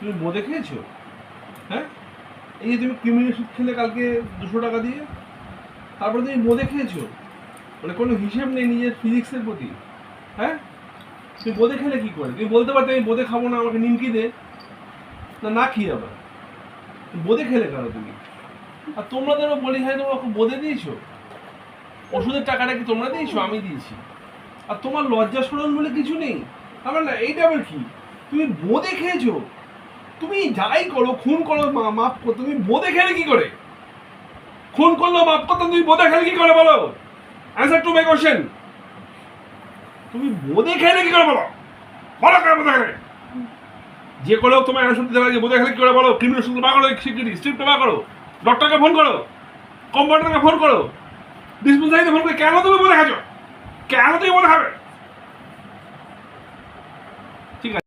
তুমি বোঁদে খেয়েছো? হ্যাঁ, এই যে তুমি ক্রিমিনাল ওষুধ খেলে কালকে 200 টাকা দিয়ে, তারপরে তুমি বোঁদে খেয়েছো, মানে কোনো হিসেব নেই নিজের ফিজিক্সের প্রতি। হ্যাঁ, তুমি বোঁদে খেলে কি করে? তুমি বলতে পারতে আমি বোঁদে খাবো না, আমাকে নিমকি দে, না খেয়ে আবার বোঁদে খেলে কেন তুমি? আর তোমরা যেন বলি হয় তোমরা বোঁদে দিয়েছো, ওষুধের টাকাটা কি তোমরা দিয়েছো? আমি দিয়েছি। আর তোমার লজ্জা সরল বলে কিছু নেই। আমার না এইটা আবার কি, তুমি বোঁদে খেয়েছো? তুমি যাই করো, খুন করো, মাপ করো, তুমি বোঁদে খেলে কি করে? খুন করলো মাপ করতাম, তুমি বোঁদে খেলে কি করে বলো? Answer to my question. তুমি বোঁদে খেলে কি করে বলো? বলো কেন বোঁদে খেলে? যে করো তোমার অ্যান্সার দিতে পারে, বোঁদে খেলে কি করে বলো? ক্রিমিনাল শুধু বার করো, সিকিউরিটি স্ট্রিপটা বার করো, ডক্টরকে ফোন করো, কম্পাউন্ডারকে ফোন করো, ডিসপেন্সারিতে ফোন করে, কেন তুমি বোঁদে খাচ্ছ? কেন তুমি বোঁদে খাবে? ঠিক আছে।